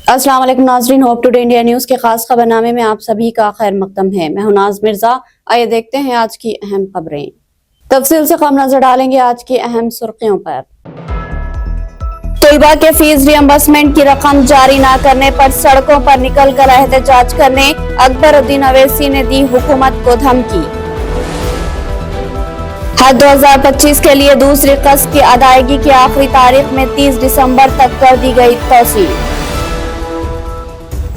अस्सलाम वालेकुम नाजरीन, होप टुडे इंडिया न्यूज के खास खबरनामे में आप सभी का खैर मकदम है। मैं हूं नाज मिर्जा। आइए देखते हैं आज की अहम खबरें। तफसील से खबर नजर डालेंगे आज की अहम सुर्खियों पर। तलबा के फीस रियम्बर्समेंट की रकम जारी न करने पर सड़कों पर निकल कर एहतजाज करने अकबरुद्दीन अवैसी ने दी हुकूमत को धमकी। हज 2025 के लिए दूसरी किस्त की अदायगी की आखिरी तारीख में 30 दिसंबर तक कर दी गई तौसील।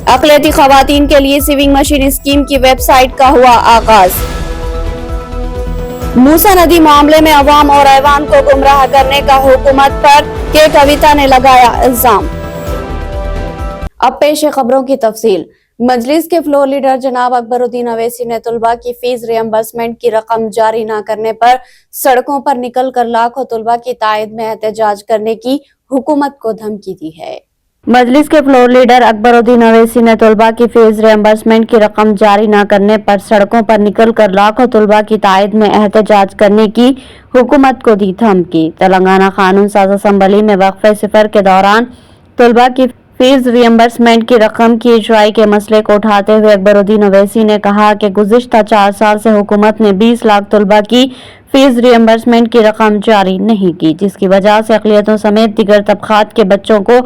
अक़लियती ख़वातीन के लिए सीविंग मशीन स्कीम की वेबसाइट का हुआ आगाज। मूसा नदी मामले में अवाम और ऐवान को गुमराह करने का हुकूमत पर के कविता ने लगाया इल्जाम। अब पेश है खबरों की तफसील। मजलिस के फ्लोर लीडर जनाब अकबरुद्दीन अवैसी ने तलबा की फीस रियम्बर्समेंट की रकम जारी न करने पर सड़कों पर निकल कर लाखों तलबा की तायद में एहतजाज करने की हुकूमत को धमकी दी है। मजलिस के फ्लोर लीडर अकबरुद्दीन अवैसी ने तलबा की फीस रियम्बर्समेंट की रकम जारी न करने पर सड़कों पर निकल कर लाखों तलबा की तायद में एहतजाज करने की हुकूमत को दी धमकी। तेलंगाना कानून साज असम्बली में वक्फे सिफर के दौरान तलबा की फीस रियम्बर्समेंट की रकम की इजराई के मसले को उठाते हुए अकबरुद्दीन अवैसी ने कहा कि गुज़िश्ता 4 साल से हुकूमत ने 20 लाख तलबा की फीस रियम्बर्समेंट की रकम जारी नहीं की, जिसकी वजह से अक़लियतों समेत दीगर तबक़ात के बच्चों को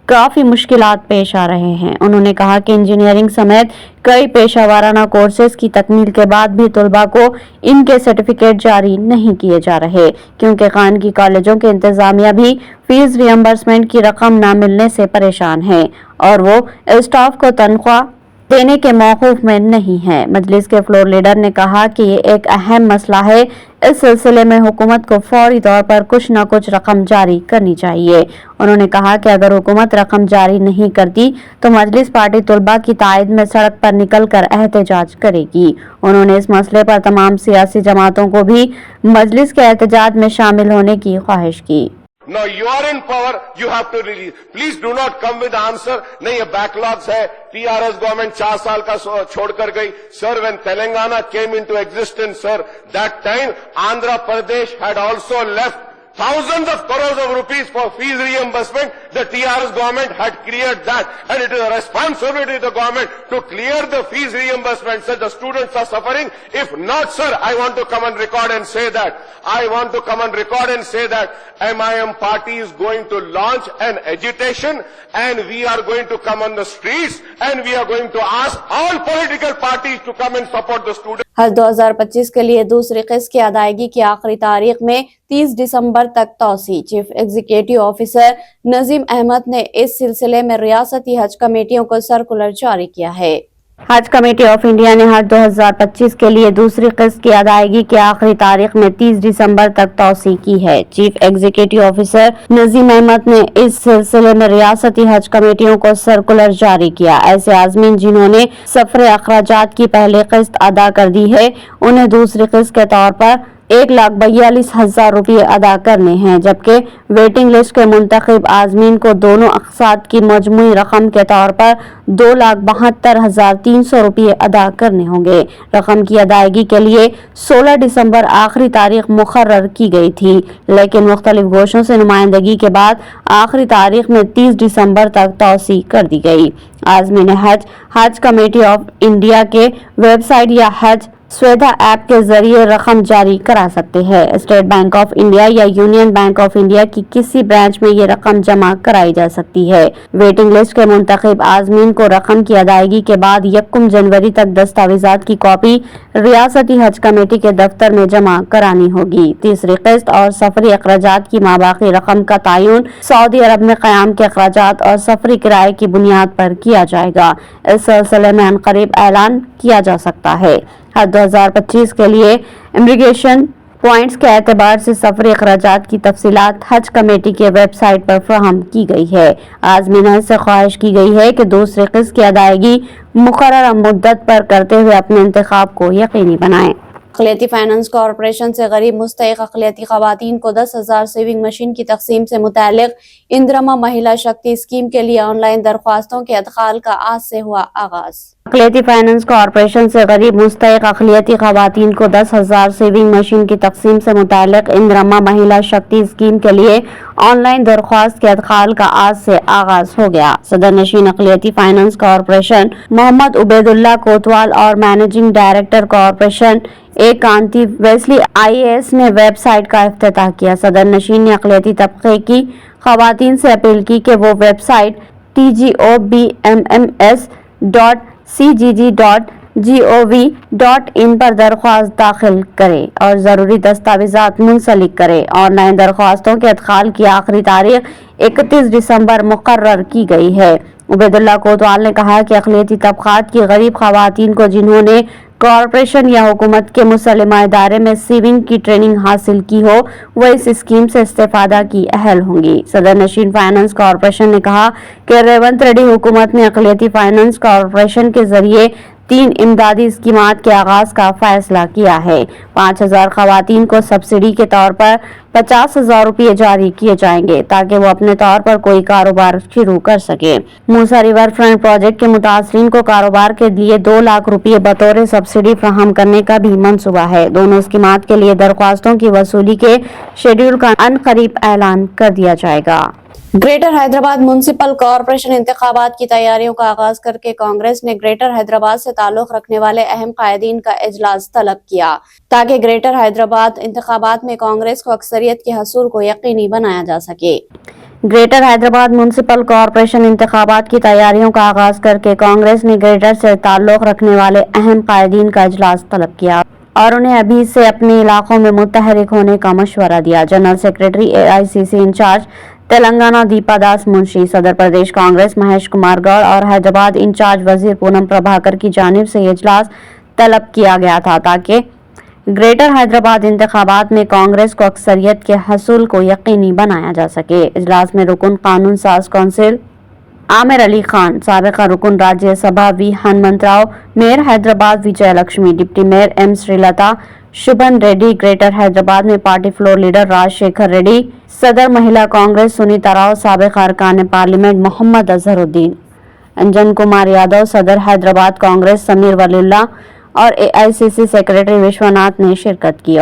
काफ़ी मुश्किलात पेश आ रहे हैं। उन्होंने कहा कि इंजीनियरिंग समेत कई पेशा वाराना कोर्सेज की तकमील के बाद भी तलबा को इनके सर्टिफिकेट जारी नहीं किए जा रहे, क्योंकि खानगी कॉलेजों के इंतजामिया भी फीस रियम्बर्समेंट की रकम न मिलने से परेशान है और वो स्टाफ को तनख्वाह देने के मौकूफ में नहीं है। मजलिस के फ्लोर लीडर ने कहा कि ये एक अहम मसला है, इस सिलसिले में हुकूमत को फौरी तौर पर कुछ न कुछ रकम जारी करनी चाहिए। उन्होंने कहा कि अगर हुकूमत रकम जारी नहीं करती तो मजलिस पार्टी तलबा की तायद में सड़क पर निकल कर एहतजाज करेगी। उन्होंने इस मसले पर तमाम सियासी जमातों को भी मजलिस के एहतजाज में शामिल होने की ख्वाहिश की। Now you are in power, you have to release. Please do not come with the answer. नहीं ये backlogs है, TRS government 4 साल का छोड़कर गई. Sir, when Telangana came into existence, sir, that time Andhra Pradesh had also left thousands of crores of rupees for fees reimbursement. The TRS government had cleared that, and it is a responsibility of the government to clear the fees reimbursement. Sir, the students are suffering. If not, sir, I want to come and record and say that. I want to come and record and say that MIM party is going to launch an agitation, and we are going to come on the streets, and we are going to ask all political parties to come and support the students. हज 2025 के लिए दूसरी किस्त की अदायगी की आखिरी तारीख में 30 दिसंबर तक तौसी। Chief executive officer Nazim Ahmad ने इस सिलसिले में रियासती हज कमेटियों को सर्कुलर जारी किया है। हज कमेटी ऑफ इंडिया ने हज 2025 के लिए दूसरी किस्त की अदायगी की आखिरी तारीख में 30 दिसंबर तक तौसी की है। Chief executive officer Nazim Ahmad ने इस सिलसिले में रियासती हज कमेटियों को सर्कुलर जारी किया। ऐसे आज़मीन जिन्होंने सफर अखराजात की पहली किस्त अदा कर दी है, उन्हें दूसरी किस्त के तौर पर 1,42,000 रुपये अदा करने हैं, जबकि वेटिंग लिस्ट के मुंतखब आज़मीन को दोनों अक़सात की मजमूई रकम के तौर पर 2,72,300 रुपये अदा करने होंगे। रकम की अदायगी के लिए 16 दिसंबर आखिरी तारीख मुकर्रर की गई थी, लेकिन मुख्तलिफ गोशों से नुमाइंदगी के बाद आखिरी तारीख में 30 दिसंबर तक तौसी कर दी गई। आज़मीन हज कमेटी ऑफ इंडिया के वेबसाइट या हज स्वेदा ऐप के जरिए रकम जारी करा सकते हैं। स्टेट बैंक ऑफ इंडिया या यूनियन बैंक ऑफ इंडिया की किसी ब्रांच में ये रकम जमा कराई जा सकती है। वेटिंग लिस्ट के मुंतखब आज़मीन को रकम की अदायगी के बाद 1 जनवरी तक दस्तावेजात की कॉपी रियासती हज कमेटी के दफ्तर में जमा करानी होगी। तीसरी किस्त और सफरी अखराजात की माबाकी रकम का तयन सऊदी अरब में क़याम के अखराजात और सफरी किराए की बुनियाद पर किया जाएगा। इस सिलसिले में अनकरीब ऐलान किया जा सकता है। हज 2025 के लिए इमिग्रेशन पॉइंट्स के एतबार से सफरी अखराजात की तफसीलात हज कमेटी के वेबसाइट पर फराहम की गई है। आज़मीन से ख्वाहिश की गई है कि दूसरी किस्त की अदायगी मुकर्रर मुद्दत पर करते हुए अपने इंतखाब को यकीनी बनाएं। अक़लियती फाइनेंस कॉरपोरेशन से गरीब मुस्तहिक़ अक़लियती ख़वातीन को 10,000 सेविंग मशीन की तक़सीम से मुतालिक इंदिरमा महिला शक्ति स्कीम के लिए ऑनलाइन दरख्वास्तों के अदखाल का आज से हुआ आगाज। अक़लियती फाइनेंस कॉरपोरेशन से गरीब मुस्तहिक अक़लियती ख़वातीन को 10,000 सेविंग मशीन की तक़सीम से मुताल्लिक़ इंदिरमा महिला शक्ति स्कीम के लिए ऑनलाइन दरख्वास्त के अदखाल का आज से आगाज हो गया। सदर नशीन अक़लियती फाइनेंस कॉरपोरेशन मोहम्मद उबैदुल्लाह कोतवाल और मैनेजिंग डायरेक्टर कॉरपोरेशन ए कांति वेस्ली IAS ने वेबसाइट का इफ्तिताह किया। सदर नशीन ने अक़लियती तबक़े की ख़वातीन से अपील की कि वो वेबसाइट tgobmms.cgg.gov.in पर दरख्वास्त दाखिल करे और ज़रूरी दस्तावेज़ात मुंसलिक करे। ऑनलाइन दरख्वास्तों के अदखाल की आखिरी तारीख 31 दिसंबर मुकर्रर की गई है। उबैदुल्लाह कोतवाल ने कहा कि अक़लियती तबक़ात की गरीब ख़वातीन को जिन्होंने कॉरपोरेशन या हुकूमत के मुसल्लमा इदारे में सेविंग की ट्रेनिंग हासिल की हो वो इस स्कीम से इस्तेफादा की अहल होंगी। सदर नशीन फाइनेंस कॉरपोरेशन ने कहा कि रेवंत रेड्डी हुकूमत ने अक़लियती फाइनेंस कॉरपोरेशन के जरिए 3 इमदादी स्कीमात के आगाज का फैसला किया है। 5,000 ख़वातीन को सब्सिडी के तौर पर 50,000 रुपये जारी किए जाएंगे ताकि वो अपने तौर पर कोई कारोबार शुरू कर सके। मूसा रिवर फ्रंट प्रोजेक्ट के मुतासरीन को कारोबार के लिए 2 लाख रुपये बतौर सब्सिडी फ्राहम करने का भी मंसूबा है। दोनों स्कीमात के लिए दरख्वास्तों की वसूली के शेड्यूल का अनकरीब ऐलान कर दिया जाएगा। ग्रेटर हैदराबाद म्युनिसिपल कॉरपोरेशन इंतखाबात की तैयारियों का आगाज करके कांग्रेस ने ग्रेटर हैदराबाद से ताल्लुक रखने वाले अहम कायदीन का इजलास तलब किया ताकि ग्रेटर हैदराबाद इंतखाबात में कांग्रेस को अक्सरियत के हसूल को यकीनी बनाया जा सके। ग्रेटर हैदराबाद म्युनिसिपल कॉरपोरेशन इंतखाबात की तैयारियों का आगाज करके कांग्रेस ने ग्रेटर से ताल्लुक रखने वाले अहम कायदीन का इजलास तलब किया और उन्हें अभी से अपने इलाकों में मुतहरिक होने का मशवरा दिया। General secretary AICC incharge Telangana Deepa Das Munshi, सदर प्रदेश कांग्रेस महेश कुमार गौड़ और हैदराबाद इंचार्ज वजीर पूनम प्रभाकर की जानिब से ये इजलास तलब किया गया था ताकि ग्रेटर हैदराबाद इंतखाबात में कांग्रेस को अक्सरियत के हसूल को यकीनी बनाया जा सके। इजलास में रुकन कानून साज कौंसिल आमिर अली खान, साबिका रुकन Rajya Sabha V Hanumantha Rao, mayor Hyderabad Vijay Lakshmi, deputy mayor M Srilatha, Shobhan Reddy, greater Hyderabad में party floor leader Rajasekhar Reddy, सदर महिला कांग्रेस सुनीता राव, साबिका अरकान पार्लियामेंट मोहम्मद अजहरुद्दीन, अंजन कुमार यादव, सदर हैदराबाद कांग्रेस समीर वलीउल्लाह और AICC सेक्रेटरी विश्वनाथ ने शिरकत की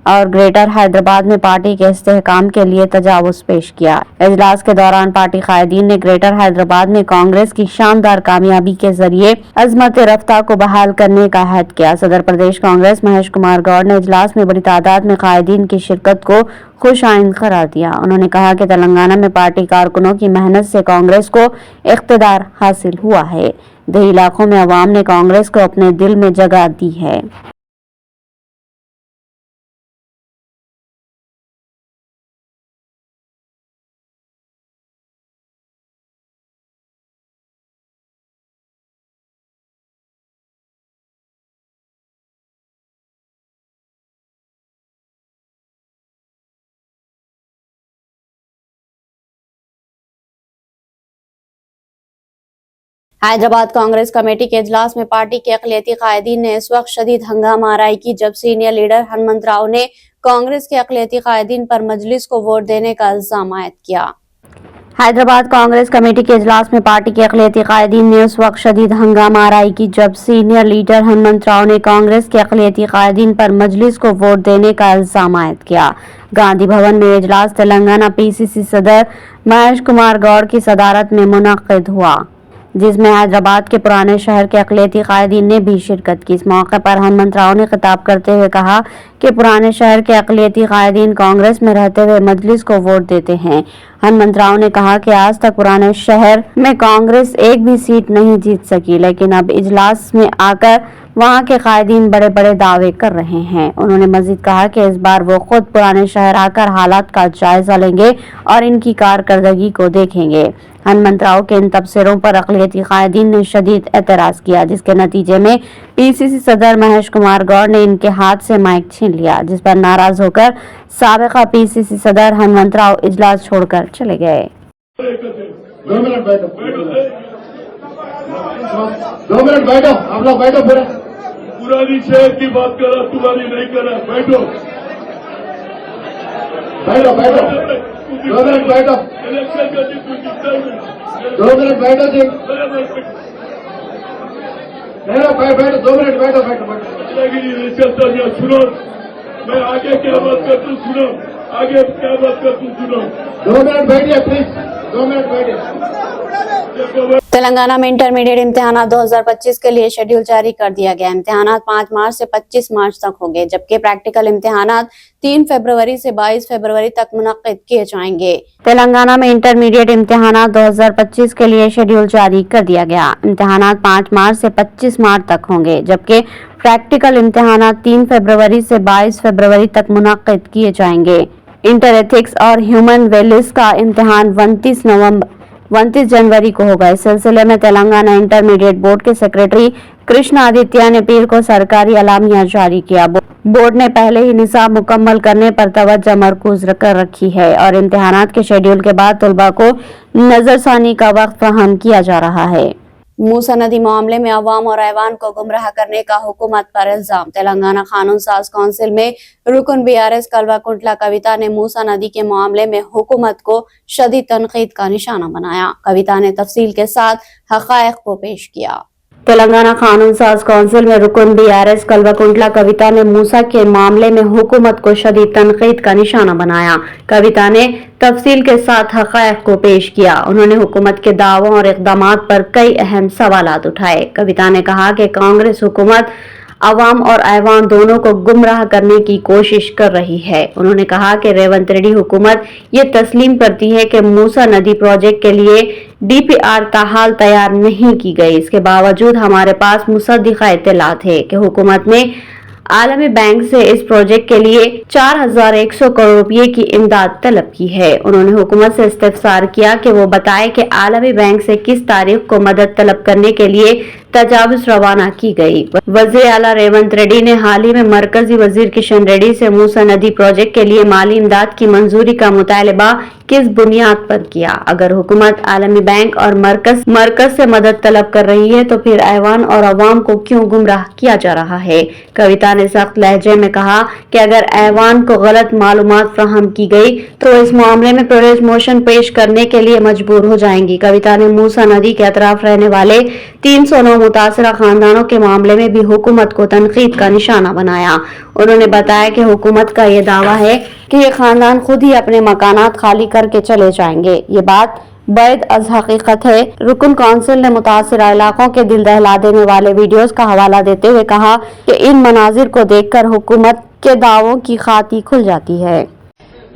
और ग्रेटर हैदराबाद में पार्टी के इस्तेहकाम के लिए तजावुज़ पेश किया। इजलास के दौरान पार्टी कायदीन ने ग्रेटर हैदराबाद में कांग्रेस की शानदार कामयाबी के जरिए अजमत रफ्ता को बहाल करने का अहद किया। सदर प्रदेश कांग्रेस महेश कुमार गौड़ ने इजलास में बड़ी तादाद में कायदीन की शिरकत को खुश आइंद करार दिया। उन्होंने कहा कि तेलंगाना में पार्टी कारकुनों की मेहनत से कांग्रेस को इख्तिदार हासिल हुआ है। देही इलाकों में अवाम ने कांग्रेस को अपने दिल में जगह दी है। हैदराबाद कांग्रेस कमेटी के इजलास में पार्टी के अक़लियती कायदीन ने इस वक्त शदीद हंगामा आराई की जब सीनियर लीडर हनुमंतराव ने कांग्रेस के अक़लियती कायदीन पर मजलिस को वोट देने का इल्जाम आयद किया। हैदराबाद कांग्रेस कमेटी के इजलास में पार्टी के अक़लियती कायदीन ने उस वक्त शदीद हंगामा आराई की जब सीनियर लीडर हनुमंतराव ने कांग्रेस के अक़लियती कायदीन पर मजलिस को वोट देने का इल्जाम आयद किया। गांधी भवन में इजलास तेलंगाना PCC सदर महेश कुमार गौड़ की सदारत में मुनक़िद हुआ जिसमें हैदराबाद के पुराने शहर के अक़लियती कायदीन ने भी शिरकत की। इस मौके पर हनुमंतराव ने खिताब करते हुए कहा कि पुराने शहर के अक़लियती कायदीन कांग्रेस में रहते हुए मजलिस को वोट देते हैं। हनुमंतराव ने कहा कि आज तक पुराने शहर में कांग्रेस एक भी सीट नहीं जीत सकी, लेकिन अब इजलास में आकर वहां के कायदीन बड़े बड़े दावे कर रहे हैं। उन्होंने मजीद कहा कि इस बार वो खुद पुराने शहर आकर हालात का जायजा लेंगे और इनकी कारकर्दगी को देखेंगे। हनुमंतराव के इन तबसरों पर अक़लियती कायदीन ने शदीद एतराज़ किया, जिसके नतीजे में PCC सदर महेश कुमार गौड़ ने इनके हाथ से माइक छीन लिया, जिस पर नाराज होकर साबिका PCC सदर हनुमंतराव इजलास छोड़कर चले गए। 2 मिनट बैठो, आप लोग बैठो। पुरानी शहर की बात कर रहा, तुम्हारी नहीं कर रहा। बैठो 2 मिनट बैठो। इलेक्शन का 2 मिनट बैठो जी। बैठो 2 मिनट बैठो दादागिरी नहीं चलता भैया सुनो मैं आगे क्या बात करता हूँ सुनो आगे क्या बात करता हूँ सुनो 2 मिनट बैठिए प्लीज 2 मिनट बैठिए। तेलंगाना में इंटरमीडिएट इम्तिहान 2025 के लिए शेड्यूल जारी कर दिया गया। इम्तिहान 5 मार्च से 25 मार्च तक होंगे, जबकि प्रैक्टिकल इम्तिहान 3 फरवरी से 22 फरवरी तक मुनक्किद किए जाएंगे। तेलंगाना में इंटरमीडिएट इम्तिहान 2025 के लिए शेड्यूल जारी कर दिया गया। इम्तिहान 5 मार्च से 25 मार्च तक होंगे, जबकि प्रैक्टिकल इम्तिहान 3 फरवरी से 22 फरवरी तक मुनक्किद किए जाएंगे। इंटर एथिक्स और ह्यूमन वैल्यूज का इम्तिहान 29 जनवरी को होगा। इस सिलसिले में तेलंगाना इंटरमीडिएट बोर्ड के सेक्रेटरी कृष्ण आदित्य ने पीर को सरकारी अलामिया जारी किया। बोर्ड ने पहले ही निसाब मुकम्मल करने पर तवज्जो मरकूज कर रखी है और इम्तिहानात के शेड्यूल के बाद तलबा को नजरसानी का वक्त फराहम किया जा रहा है। मूसा नदी मामले में अवाम और ऐवान को गुमराह करने का हुकूमत पर इल्जाम। तेलंगाना कानून साज काउंसिल में रुकन बीआरएस कल्वाकुंटला कविता ने मूसा नदी के मामले में हुकूमत को शदीद तनकीद का निशाना बनाया। कविता ने तफसील के साथ हकायक को पेश किया। तेलंगाना कानून साज काउंसिल में रुकन बीआरएस कल्वाकुंटला कविता ने मूसा के मामले में हुकूमत को शदीद तनकीद का निशाना बनाया। कविता ने तफसील के साथ हकायक को पेश किया। उन्होंने हुकूमत के दावों और इक़दामात पर कई अहम सवालात उठाए। कविता ने कहा कि कांग्रेस हुकूमत अवाम और ऐवान दोनों को गुमराह करने की कोशिश कर रही है। उन्होंने कहा कि रेवंत रेड्डी हुकूमत ये तस्लीम करती है कि मूसा नदी प्रोजेक्ट के लिए डीपीआर ताहाल तैयार नहीं की गई। इसके बावजूद हमारे पास मुसद्दिक़ा इत्तलात है कि हुकूमत ने आलमी बैंक से इस प्रोजेक्ट के लिए 4100 करोड़ रुपए की इमदाद तलब की है। उन्होंने हुकूमत से इस्तिफ़सार किया कि वो बताए कि आलमी बैंक से किस तारीख को मदद तलब करने के लिए तजावुज़ रवाना की गई। वज़ीर आला रेवंत रेड्डी ने हाल ही में मरकजी वजीर किशन रेड्डी से मूसा नदी प्रोजेक्ट के लिए माली इमदाद की मंजूरी का मुतालबा किस बुनियाद पर किया? अगर हुकूमत आलमी बैंक और मरकज से मदद तलब कर रही है तो फिर ऐवान और अवाम को क्यों गुमराह किया जा रहा है? कविता ने सख्त लहजे में कहा कि अगर ऐवान को गलत मालूमात फराहम की गई तो इस मामले में प्रोटेस्ट मोशन पेश करने के लिए मजबूर हो जाएंगी। कविता ने मूसा नदी के अतराफ रहने वाले 309 मुतासरा खानदानों के मामले में भी हुकूमत को तनकीद का निशाना बनाया। उन्होंने बताया कि हुकूमत का ये दावा है कि ये खानदान खुद ही अपने मकानात खाली करके चले जाएंगे। ये बात बैद अज हकीकत है। रुकन काउंसिल ने मुतासरा इलाकों के दिल दहला देने वाले वीडियोस का हवाला देते हुए कहा कि इन मनाजिर को देखकर हुकूमत के दावों की खाती खुल जाती है।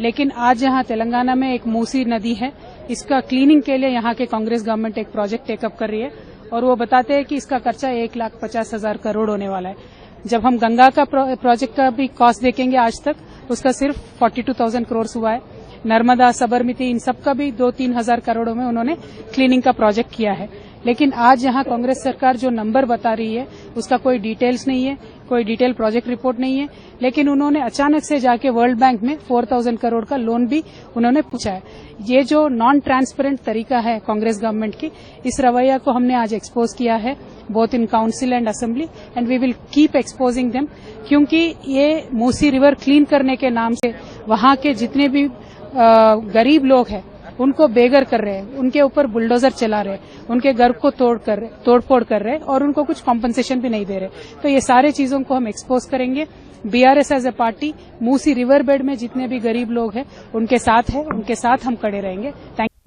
लेकिन आज यहाँ तेलंगाना में एक मूसी नदी है, इसका क्लीनिंग के लिए यहाँ के कांग्रेस गवर्नमेंट एक प्रोजेक्ट टेकअप कर रही है और वो बताते हैं कि इसका खर्चा 1,50,000 करोड़ होने वाला है। जब हम गंगा का प्रोजेक्ट का भी कॉस्ट देखेंगे आज तक उसका सिर्फ 42,000 करोड़ हुआ है। नर्मदा, सबरमती, इन सब का भी 2-3 हजार करोड़ों में उन्होंने क्लीनिंग का प्रोजेक्ट किया है। लेकिन आज यहाँ कांग्रेस सरकार जो नंबर बता रही है उसका कोई डिटेल्स नहीं है, कोई डिटेल प्रोजेक्ट रिपोर्ट नहीं है। लेकिन उन्होंने अचानक से जाके वर्ल्ड बैंक में 4,000 करोड़ का लोन भी उन्होंने पूछा है। ये जो नॉन ट्रांसपेरेंट तरीका है कांग्रेस गवर्नमेंट की, इस रवैया को हमने आज एक्सपोज किया है both in council and assembly and we will keep exposing them, क्योंकि ये मूसी रिवर क्लीन करने के नाम से वहां के जितने भी गरीब लोग हैं उनको बेघर कर रहे हैं, उनके ऊपर बुलडोजर चला रहे हैं, उनके घर को तोड़फोड़ कर रहे हैं और उनको कुछ कॉम्पनसेशन भी नहीं दे रहे। तो ये सारे चीजों को हम एक्सपोज करेंगे। BRS as a party Musi river bed में जितने भी गरीब लोग हैं उनके साथ है, उनके साथ हम खड़े रहेंगे।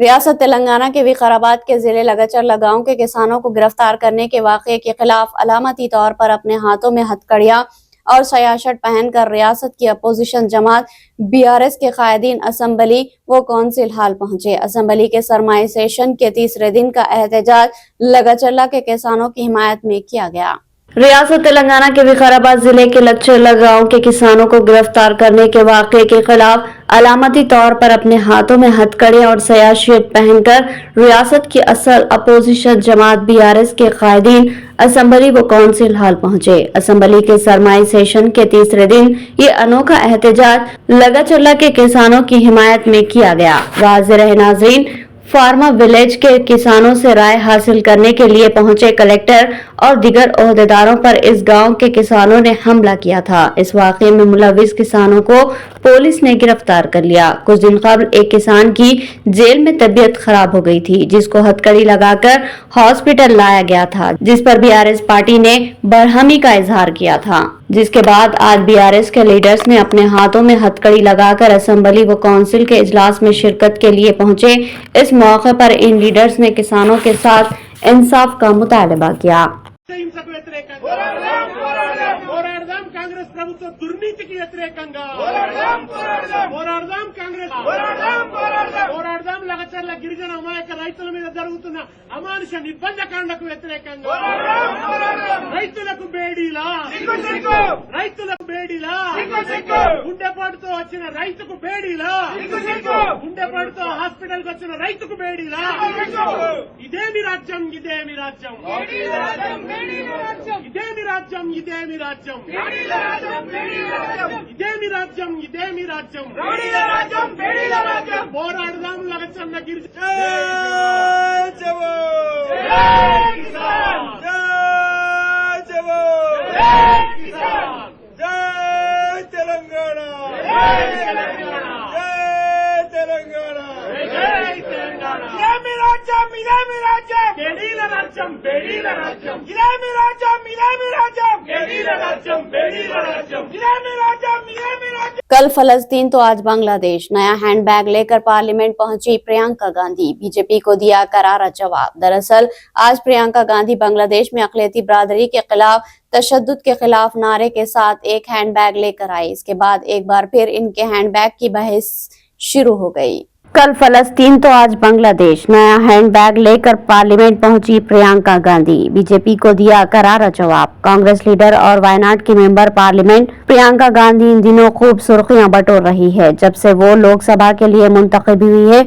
रियासत तेलंगाना के विकाराबाद के जिले लगाचर्ला गांव के किसानों को गिरफ्तार करने के वाक़े के खिलाफ अलामती तौर पर अपने हाथों में हथकड़ियां और सयाशट पहनकर रियासत की अपोजिशन जमात बीआरएस के कायदीन असेंबली व काउंसिल हाल पहुंचे। असेंबली के सरमाई सेशन के तीसरे दिन का एहतजाज लगाचर्ला के किसानों की हिमायत में किया गया। रियासत तेलंगाना के विकाराबाद जिले के लगाचर्ला गांव के किसानों को गिरफ्तार करने के वाक़े के खिलाफ अलामती तौर पर अपने हाथों में हथकड़ियां और सयाशियत पहनकर रियासत की असल अपोजिशन जमात बीआरएस के कायदीन असेंबली व काउंसिल हाल पहुंचे। असेंबली के सरमाई सेशन के तीसरे दिन ये अनोखा एहतजाज लगाचर्ला के किसानों की हिमायत में किया गया। वाज़ेह रहे नाज़रीन, फार्मा विलेज के किसानों से राय हासिल करने के लिए पहुंचे कलेक्टर और दीगर ओहदेदारों पर इस गांव के किसानों ने हमला किया था। इस वाकये में मुलविस किसानों को पुलिस ने गिरफ्तार कर लिया। कुछ दिन कबल एक किसान की जेल में तबीयत खराब हो गई थी, जिसको हथकड़ी लगाकर हॉस्पिटल लाया गया था, जिस पर बीआरएस पार्टी ने बरहमी का इजहार किया था। जिसके बाद आज बीआरएस के लीडर्स ने अपने हाथों में हथकड़ी लगाकर असेंबली व काउंसिल के इजलास में शिरकत के लिए पहुंचे। इस मौके पर इन लीडर्स ने किसानों के साथ इंसाफ का मुतालबा किया। హింసకు వ్యతిరేకంగా పోరాడదాం కాంగ్రెస్ ప్రభుత్వ దుర్నీతికి వ్యతిరేకంగా పోరాడదాం కాంగ్రెస్ పోరాడదాం లగచర్ల గిరిజన అమాయక రైతుల మీద జరుగుతున్న అమానుష నిర్బంధకాండకు వ్యతిరేకంగా రైతులకు బేడీలా గుండెపాటుతో వచ్చిన రైతుకు బేడీలా గుండెపాటుతో హాస్పిటల్ కు వచ్చిన రైతుకు బేడీలా ఇదేమి రాజ్యం ఇదేమి రాజ్యం ఇదేమి రాజ్యం ఇదేమి రాజ్యం ఇదేమి రాజ్యం ఇదేమి రాజ్యం పోరాడదాం లగచర్ల గిరిజన कल फलस्तीन तो आज बांग्लादेश। नया हैंडबैग लेकर पार्लियामेंट पहुंची प्रियंका गांधी। बीजेपी को दिया करारा जवाब। दरअसल आज प्रियंका गांधी बांग्लादेश में अक़लियती बरादरी के खिलाफ तशद्दुद के खिलाफ नारे के साथ एक हैंडबैग लेकर आई। इसके बाद एक बार फिर इनके हैंडबैग की बहस शुरू हो गई। कल फलस्तीन तो आज बांग्लादेश। नया हैंडबैग लेकर पार्लियामेंट पहुंची प्रियंका गांधी। बीजेपी को दिया करारा जवाब। कांग्रेस लीडर और वायनाड की मेंबर पार्लियामेंट प्रियंका गांधी इन दिनों खूब सुर्खियां बटोर रही है। जब से वो लोकसभा के लिए मुंतखब हुई है,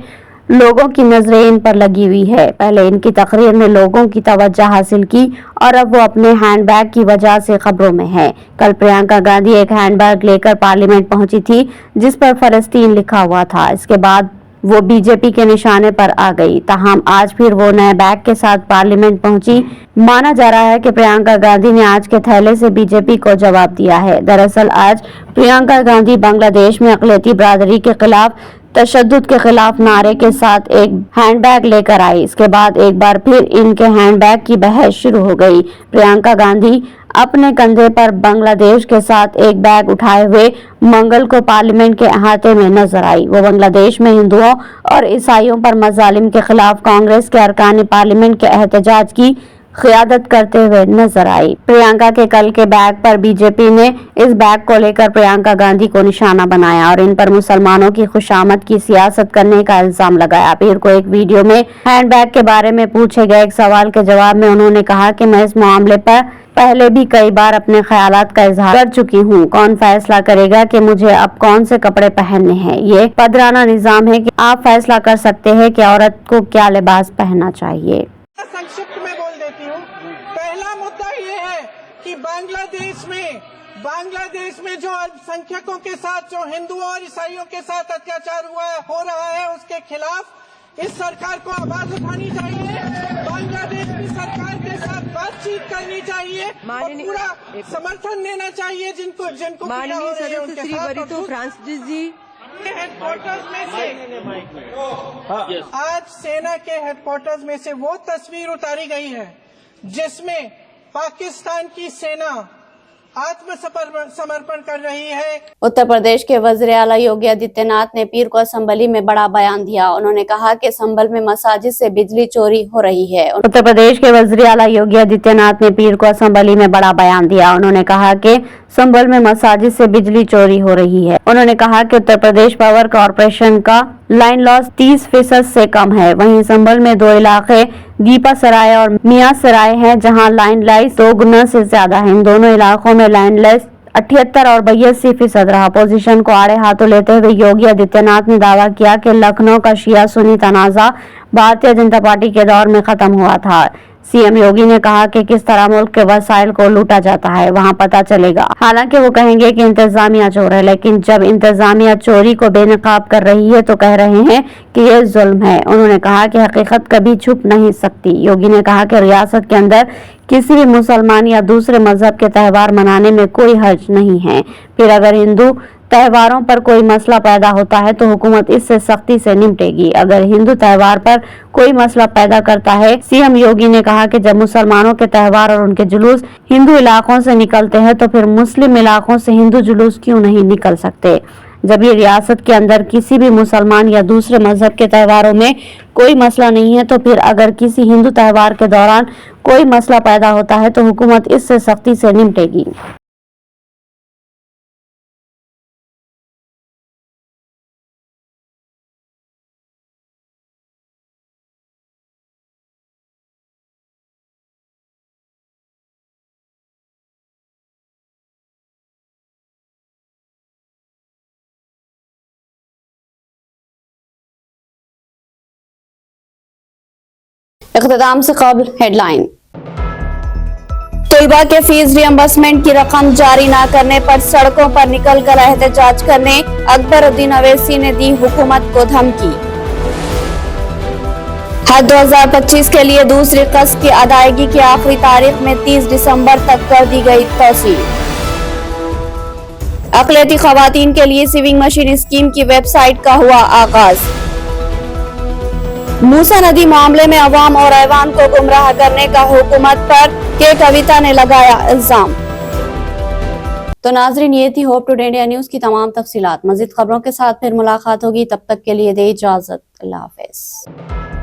लोगों की नजरें इन पर लगी हुई है। पहले इनकी तकरीर ने लोगों की तवज्जो हासिल की और अब वो अपने हैंडबैग की वजह से खबरों में है। कल प्रियंका गांधी एक हैंडबैग लेकर पार्लियामेंट पहुंची थी, जिस पर फलस्तीन लिखा हुआ था। इसके बाद वो बीजेपी के निशाने पर आ गई। ताहम आज फिर वो नए बैग के साथ पार्लियामेंट पहुंची। माना जा रहा है कि प्रियंका गांधी ने आज के थैले से बीजेपी को जवाब दिया है। दरअसल आज प्रियंका गांधी बांग्लादेश में अक़लियती बरादरी के खिलाफ तशद्दुद के खिलाफ नारे के साथ एक हैंडबैग लेकर आई। इसके बाद एक बार फिर इनके हैंडबैग की बहस शुरू हो गई। प्रियंका गांधी अपने कंधे पर बांग्लादेश के साथ एक बैग उठाए हुए मंगल को पार्लियामेंट के अहाते में नजर आई। वो बांग्लादेश में हिंदुओं और ईसाइयों पर मजालिम के खिलाफ कांग्रेस के अरकान पार्लियामेंट के एहतजाज की क़ियादत करते हुए नजर आई। प्रियंका के कल के बैग पर बीजेपी ने इस बैग को लेकर प्रियंका गांधी को निशाना बनाया और इन पर मुसलमानों की खुशामद की सियासत करने का इल्जाम लगाया। पीर को एक वीडियो में हैंडबैग के बारे में पूछे गए एक सवाल के जवाब में उन्होंने कहा कि मैं इस मामले पर पहले भी कई बार अपने ख्यालात का इजहार कर चुकी हूँ। कौन फैसला करेगा कि मुझे अब कौन से कपड़े पहनने हैं? ये पदराना निजाम है कि आप फैसला कर सकते हैं कि औरत को क्या लिबास पहनना चाहिए। संक्षिप्त में बोल देती हूँ। पहला मुद्दा ये है कि बांग्लादेश में जो अल्पसंख्यकों के साथ, जो हिंदुओं और ईसाइयों के साथ अत्याचार हो रहा है, उसके खिलाफ इस सरकार को आवाज उठानी चाहिए। बांग्लादेश की सरकार के साथ बातचीत करनी चाहिए और पूरा समर्थन देना चाहिए जिनको माननीय सदस्य श्री वरितो फ्रांसिस जी हेडक्वार्टर्स में से आज सेना के हेडक्वार्टर्स में से वो तस्वीर उतारी गई है जिसमें पाकिस्तान की सेना आत्मसमर्पण कर रही है। उत्तर प्रदेश के वज़ीर आला योगी आदित्यनाथ ने पीर को असेंबली में बड़ा बयान दिया। उन्होंने कहा कि संभल में मसाजिद से बिजली चोरी हो रही है। उत्तर प्रदेश के वज़ीर आला योगी आदित्यनाथ ने पीर को असेंबली में बड़ा बयान दिया। उन्होंने कहा कि संभल में मसाजिद से बिजली चोरी हो रही है। उन्होंने कहा कि उत्तर प्रदेश पावर कॉरपोरेशन का लाइन लॉस 30% से कम है। वहीं संभल में 2 इलाके दीपा सराय और मियां सराय हैं, जहां लाइन लाइस 2 गुना से ज्यादा है। इन दोनों इलाकों में लाइन लाइस 78 और 82% रहा। अपोजिशन को आड़े हाथों लेते हुए योगी आदित्यनाथ ने दावा किया कि लखनऊ का शिया सुन्नी तनाजा भारतीय जनता पार्टी के दौर में खत्म हुआ था। सीएम योगी ने कहा कि किस तरह मुल्क के वसाइल को लूटा जाता है वहां पता चलेगा। हालांकि वो कहेंगे कि इंतजामिया चोर है, लेकिन जब इंतजामिया चोरी को बेनकाब कर रही है तो कह रहे हैं कि ये जुल्म है। उन्होंने कहा कि हकीकत कभी छुप नहीं सकती। योगी ने कहा कि रियासत के अंदर किसी भी मुसलमान या दूसरे मजहब के त्यौहार मनाने में कोई हर्ज नहीं है। फिर अगर हिंदू त्योहारों पर कोई मसला पैदा होता है तो हुकूमत इससे सख्ती से निपटेगी। अगर हिंदू त्योहार पर कोई मसला पैदा करता है, सीएम योगी ने कहा कि जब मुसलमानों के त्योहार और उनके जुलूस हिंदू इलाकों से निकलते हैं तो फिर मुस्लिम इलाकों से हिंदू जुलूस क्यों नहीं निकल सकते। जब ये रियासत के अंदर किसी भी मुसलमान या दूसरे मजहब के त्योहारों में कोई मसला नहीं है तो फिर अगर किसी हिंदू त्योहार के दौरान कोई मसला पैदा होता है तो हुकूमत इससे सख्ती से निपटेगी। इख्तिताम से कबल हेडलाइन। तलबा के फीस रियम्बर्समेंट की रकम जारी न करने पर सड़कों पर निकलकर एहतजाज करने अकबरुद्दीन अवैसी ने दी हुकूमत को धमकी। हज 2025 के लिए दूसरी किस्त की अदायगी की आखिरी तारीख में 30 दिसंबर तक कर दी गई तौसील। अक़लियती ख़वातीन के लिए सीविंग मशीन स्कीम की वेबसाइट का हुआ आगाज। मूसा नदी मामले में अवाम और ऐवान को गुमराह करने का हुकूमत पर के कविता ने लगाया इल्जाम। तो नाजरीन, ये थी होप टुडे इंडिया न्यूज की तमाम तफसीलात। मजीद खबरों के साथ फिर मुलाकात होगी, तब तक के लिए दे इजाजत। अल्लाह हाफिज।